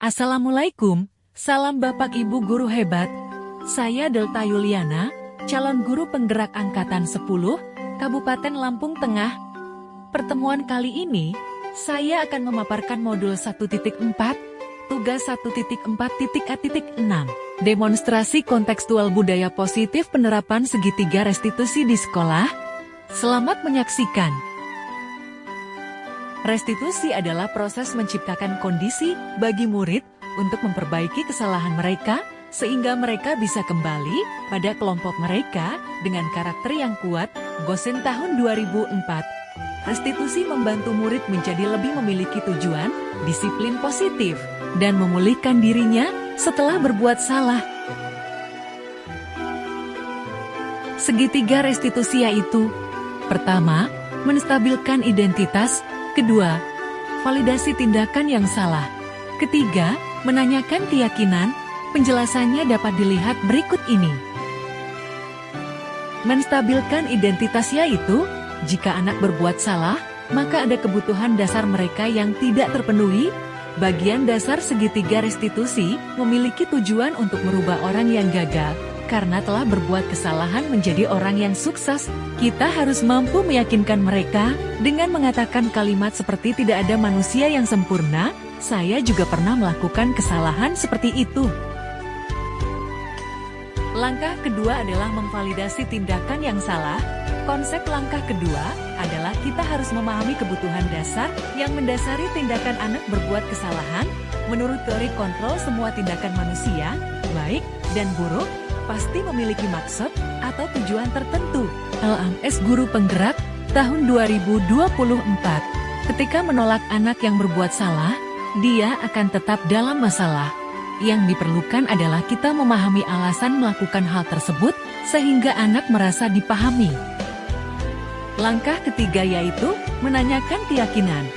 Assalamualaikum, salam Bapak Ibu Guru hebat. Saya Delta Yuliana, calon guru penggerak Angkatan 10, Kabupaten Lampung Tengah. Pertemuan kali ini, saya akan memaparkan modul 1.4, tugas 1.4.A.6, demonstrasi kontekstual budaya positif penerapan segitiga restitusi di sekolah. Selamat menyaksikan. Restitusi adalah proses menciptakan kondisi bagi murid untuk memperbaiki kesalahan mereka, sehingga mereka bisa kembali pada kelompok mereka dengan karakter yang kuat. Gosen tahun 2004. Restitusi membantu murid menjadi lebih memiliki tujuan, disiplin positif, dan memulihkan dirinya setelah berbuat salah. Segitiga restitusi yaitu: pertama, menstabilkan identitas. Kedua, validasi tindakan yang salah. Ketiga, menanyakan keyakinan. Penjelasannya dapat dilihat berikut ini. Menstabilkan identitas yaitu, jika anak berbuat salah, maka ada kebutuhan dasar mereka yang tidak terpenuhi. Bagian dasar segitiga restitusi memiliki tujuan untuk merubah orang yang gagal karena telah berbuat kesalahan menjadi orang yang sukses. Kita harus mampu meyakinkan mereka dengan mengatakan kalimat seperti tidak ada manusia yang sempurna, saya juga pernah melakukan kesalahan seperti itu. Langkah kedua adalah memvalidasi tindakan yang salah. Konsep langkah kedua adalah kita harus memahami kebutuhan dasar yang mendasari tindakan anak berbuat kesalahan. Menurut teori kontrol, semua tindakan manusia, baik dan buruk, pasti memiliki maksud atau tujuan tertentu. LMS Guru Penggerak tahun 2024. Ketika menolak anak yang berbuat salah, dia akan tetap dalam masalah. Yang diperlukan adalah kita memahami alasan melakukan hal tersebut sehingga anak merasa dipahami. Langkah ketiga yaitu menanyakan keyakinan.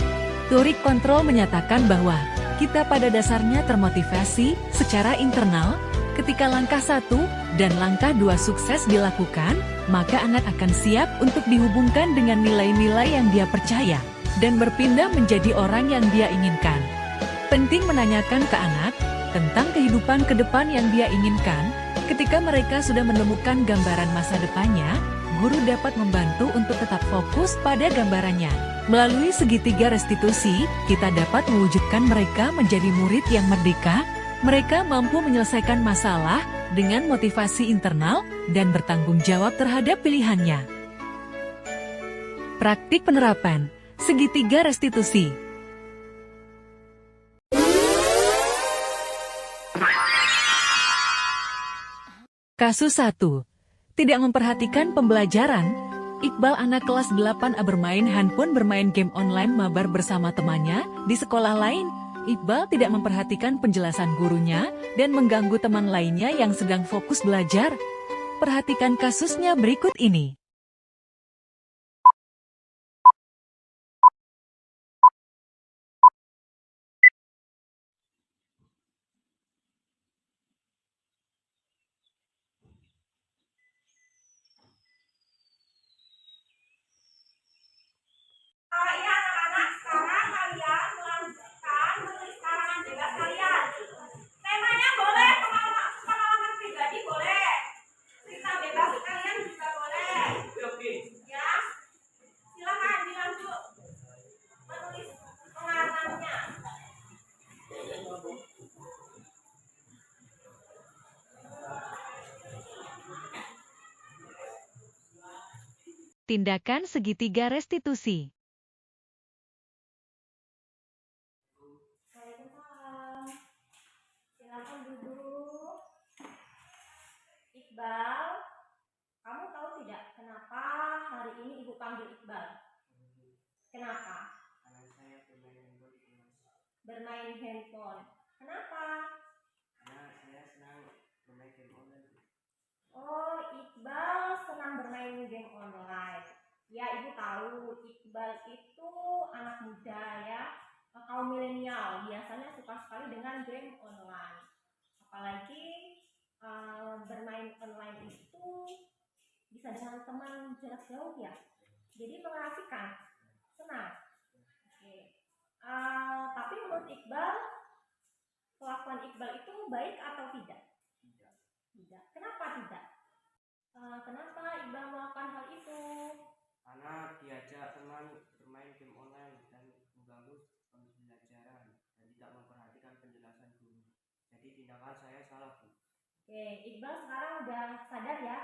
Teori kontrol menyatakan bahwa kita pada dasarnya termotivasi secara internal. Ketika langkah 1 dan langkah 2 sukses dilakukan, maka anak akan siap untuk dihubungkan dengan nilai-nilai yang dia percaya dan berpindah menjadi orang yang dia inginkan. Penting menanyakan ke anak tentang kehidupan ke depan yang dia inginkan. Ketika mereka sudah menemukan gambaran masa depannya, guru dapat membantu untuk tetap fokus pada gambarannya. Melalui segitiga restitusi, kita dapat mewujudkan mereka menjadi murid yang merdeka. Mereka mampu menyelesaikan masalah dengan motivasi internal dan bertanggung jawab terhadap pilihannya. Praktik penerapan segitiga restitusi. Kasus 1. Tidak memperhatikan pembelajaran. Iqbal, anak kelas 8A, bermain handphone, bermain game online mabar bersama temannya di sekolah lain. Iqbal tidak memperhatikan penjelasan gurunya dan mengganggu teman lainnya yang sedang fokus belajar. Perhatikan kasusnya berikut ini. Iya anak-anak, sekarang kalian melanjutkan menulis karangan bebas kalian. Temanya boleh pengalaman pribadi, boleh cerita bebas kalian juga boleh. Ya, silakan dilanjut menulis pengarangnya. Tindakan segitiga restitusi. Waalaikumsalam. Silakan duduk. Iqbal, kamu tahu tidak kenapa hari ini ibu panggil Iqbal? Kenapa? Karena saya bermain handphone di kelas. Bermain handphone. Kenapa? Karena saya senang bermain game online. Oh, Iqbal senang bermain game online. Ya, ibu tahu Iqbal itu anak muda ya, kaum milenial, biasanya suka sekali dengan game online. Apalagi bermain online itu bisa dengan teman jarak jauh ya. Jadi mengasihkan, senang. Oke. Tapi menurut Iqbal, kelakuan Iqbal itu baik atau tidak? Tidak. Tidak. Kenapa tidak? Kenapa Iqbal melakukan hal itu? Karena diajak teman bermain game online dan mengganggu pembelajaran dan tidak memperhatikan penjelasan guru. Jadi tindakan saya salah, Bu. Oke, Iqbal sekarang udah sadar ya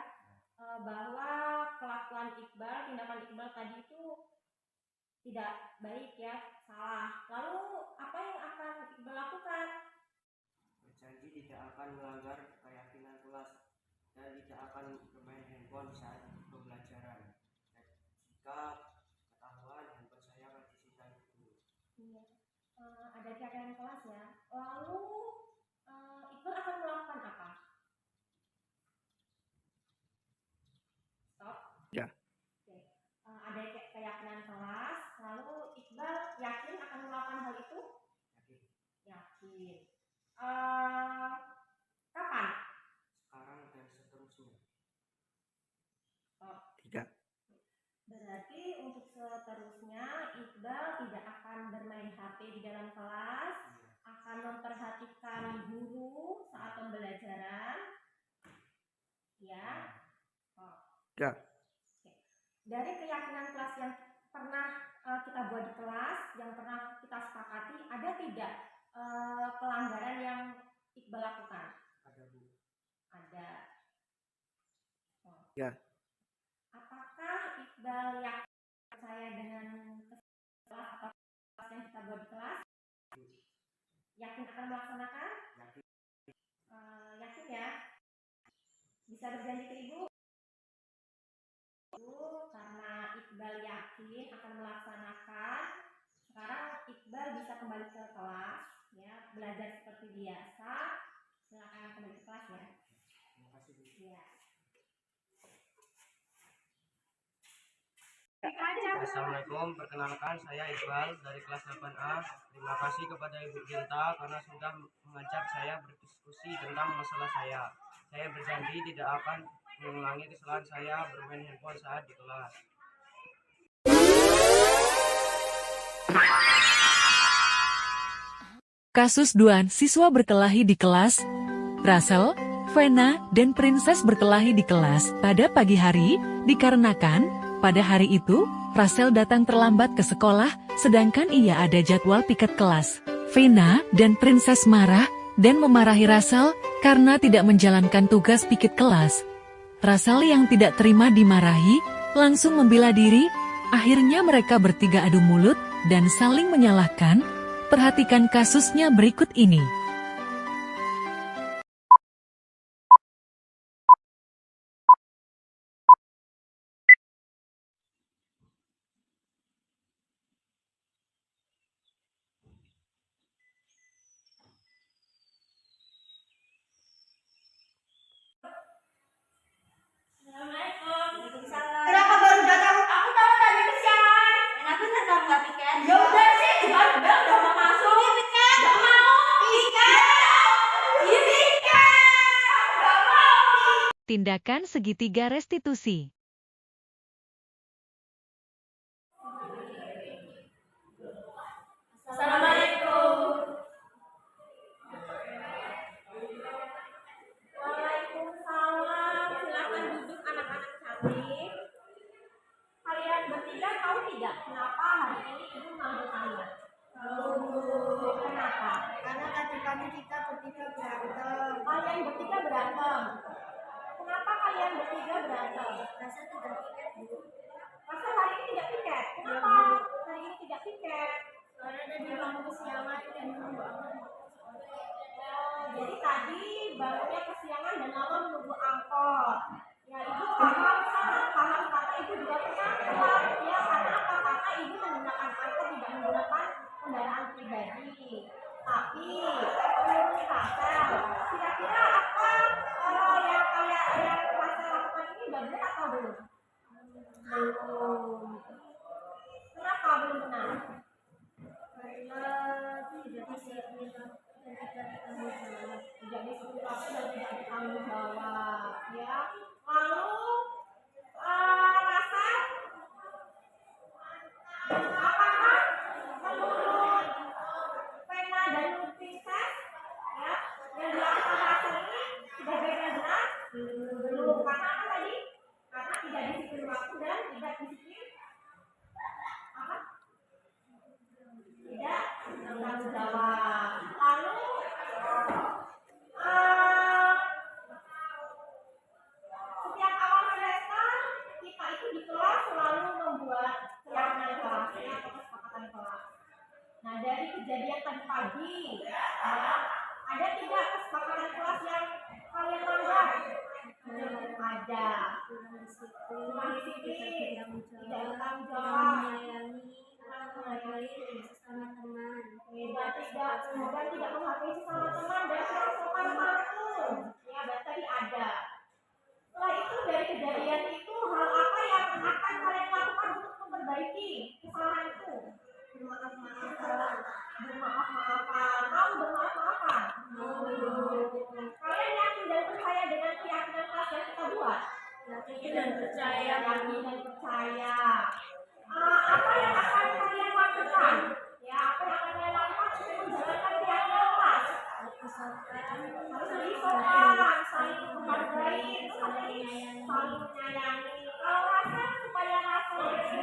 bahwa kelakuan Iqbal, tindakan Iqbal tadi itu tidak baik ya, salah. Lalu apa yang akan Iqbal lakukan? Berjanji tidak akan melanggar keyakinan kelas dan tidak akan bermain handphone saat pembelajaran. Dan jika ketahuan handphone saya akan disita guru. Iya. Ada keyakinan kelas ya. Lalu Iqbal akan melakukan apa? Stop. Ya. Oke. Ada keyakinan kelas. Lalu Iqbal yakin akan melakukan hal itu? Yakin. Yakin. Kapan? Sekarang dan seterusnya. Stop. Tidak. Berarti untuk seterusnya Iqbal tidak akan bermain HP di dalam kelas, akan memperhatikan guru saat pembelajaran. Ya. Ya. Oke. Dari keyakinan kelas yang pernah kita buat di kelas, yang pernah kita sepakati, ada tidak pelanggaran yang Iqbal lakukan? Ada, Bu. Ada. Ya. Apakah Iqbal yakin saya dengan kelas atau kelas yang kita buat di kelas? Yakin akan melaksanakan? Yakin. Yakin ya? Bisa berjanji ke Ibu? Karena Iqbal yakin akan melaksanakan, sekarang Iqbal bisa kembali ke kelas, ya, belajar seperti biasa. Silakan kembali ke kelas ya. Terima kasih, Bu. Ya. Assalamualaikum, perkenalkan saya Iqbal dari kelas 8A. Terima kasih kepada Ibu Ginta karena sudah mengajak saya berdiskusi tentang masalah saya. Saya berjanji tidak akan mengulangi kesalahan saya bermain handphone saat di kelas. Kasus duaan siswa berkelahi di kelas. Russell, Vena, dan Princess berkelahi di kelas pada pagi hari, dikarenakan pada hari itu, Russell datang terlambat ke sekolah, sedangkan ia ada jadwal piket kelas. Vena dan Princess marah dan memarahi Russell karena tidak menjalankan tugas piket kelas. Russell yang tidak terima dimarahi, langsung membela diri. Akhirnya mereka bertiga adu mulut dan saling menyalahkan. Perhatikan kasusnya berikut ini. Kenapa baru datang? Aku tahu tadi kesiangan. Enak bener kamu nggak piket? Ya udah sih, udah mau masuk. Ini piket. Nggak mau. Piket. Ini piket. Nggak mau. Tindakan segitiga restitusi. Assalamualaikum. Waalaikumsalam. Silakan duduk anak-anak cantik. Kalian bertiga tahu tidak kenapa hari ini ibu manggil kalian? Tahu. Kenapa? Karena tadi pagi kita bertiga berantem. Kalian bertiga berantem. Kenapa kalian bertiga berantem? Rasa tidak piket, Bu. Masa hari ini tidak piket? Kenapa hari ini tidak piket? Karena tadi kamu kesiangan dan menunggu angkot. Jadi tadi bangunnya kesiangan dan lama menunggu angkot. Ya ibu paham karena ibu juga pernah telat ya, karena apa? Karena ibu menggunakan angkot, tidak menggunakan kendaraan pribadi. Tapi menurut Rasel, kira-kira apa yang Rasel lakukan ini udah benar atau belum? Belum. Kenapa belum benar? Karena tidak disiapin dan tidak bertanggung jawab. Tidak disepakati dan tidak bertanggung jawab ya. Lalu Rasel, apakah menurut Vena dan Princess disiplin waktu dan tidak disiplin apa? Tidak bertanggung jawab. Lalu setiap awal semester kita itu di kelas selalu membuat keyakinan kelas atau kesepakatan kelas. Nah, dari kejadian tadi pagi, ya, ada tidak kesepakatan kelas yang kalian langgar? Ada. Kurang disiplin, tidak bertanggung jawab, dan tidak menghargai sesama teman dan kurang sopan santun. Ya, berarti tadi ada. Setelah itu dari kejadian itu hal apa yang akan kalian lakukan untuk memperbaiki kesalahan itu? Bermaaf-maafan. Mau bermaaf-maafan? Kalian yakin dan percaya dengan keyakinan kelas yang kita buat? Yakin dan percaya. Apa yang akan kalian lakukan? Ya, apa yang akan kalian lakukan untuk menjalankan keyakinan kelas? Harus lebih sopan, saling menghargai, saling menyayangi. Kalau rasa supaya rasa itu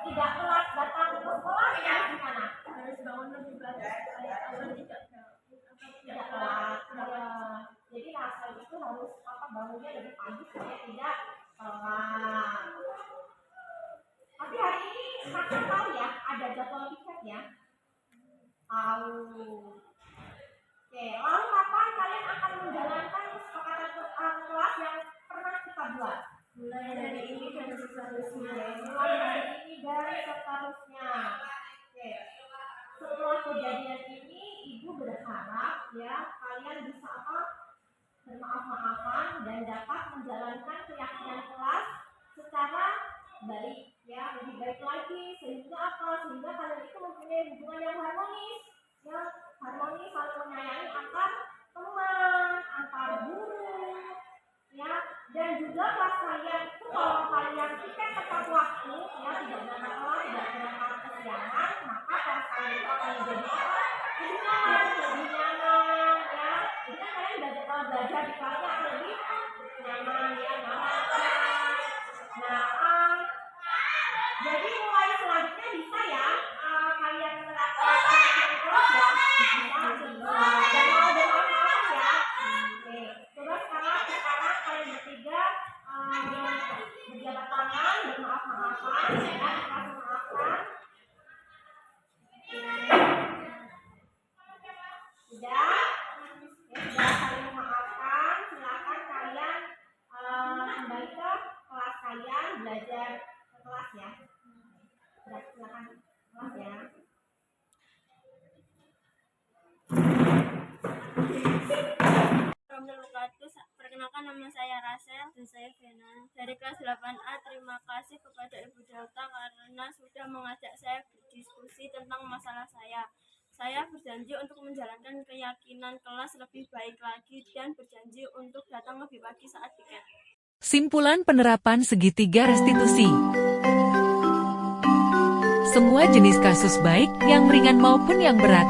tidak telat datang ke sekolah, ya gimana? Harus bangun lebih pagi supaya awal tidak telat. Jadi rasa itu harus bangunnya lebih pagi supaya tidak telat. Tapi hari ini kakak tahu ya ada jadwal tiket ya? Tahu. Oke, lalu kapan kalian akan menjalankan kesepakatan kelas yang pernah kita buat? Mulai dari ini dan seterusnya. Oke. Setelah kejadian ini, Ibu berharap ya kalian bisa bermaaf-maafan dan dapat menjalankan keyakinan kelas secara baik ya, lebih baik lagi sehingga kalian itu mempunyai hubungan yang harmonis ya, saling menyayangi antar teman, antar guru ya, dan juga kelas kalian itu kalau kalian tiket tepat waktu ya, tidak berangkat telat, tidak berangkat kesiangan, maka kelas kalian itu akan menjadi lebih nyaman ya. Jadi kan kalian belajar di kelasnya akan lebih nyaman ya, jadi mulai selanjutnya bisa ya kalian menerapkan kelas ya, dan mau bermaaf-maafan ya. Oke, coba sekarang kalian bertiga berjabat tangan, bermaaf-maafan ya, kasih maafkan. Sudah? Ya, sudah saling memaafkan, silakan kalian kembali ke kelas kalian, belajar ke kelas ya. Silakan kelas ya. Perkenalkan, nama saya Rasel dan saya Vena dari kelas 8A. Terima kasih kepada Ibu Delta karena sudah mengajak saya berdiskusi tentang masalah saya. Saya berjanji untuk menjalankan keyakinan kelas lebih baik lagi dan berjanji untuk datang lebih pagi saat tiket. Simpulan penerapan segitiga restitusi. Semua jenis kasus baik yang ringan maupun yang berat,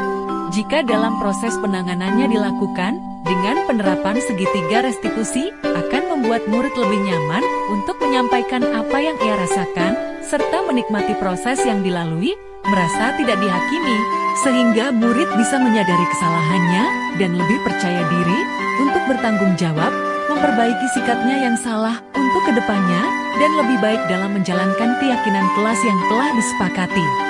jika dalam proses penanganannya dilakukan dengan penerapan segitiga restitusi, akan membuat murid lebih nyaman untuk menyampaikan apa yang ia rasakan, serta menikmati proses yang dilalui, merasa tidak dihakimi, sehingga murid bisa menyadari kesalahannya dan lebih percaya diri untuk bertanggung jawab, memperbaiki sikapnya yang salah untuk kedepannya, dan lebih baik dalam menjalankan keyakinan kelas yang telah disepakati.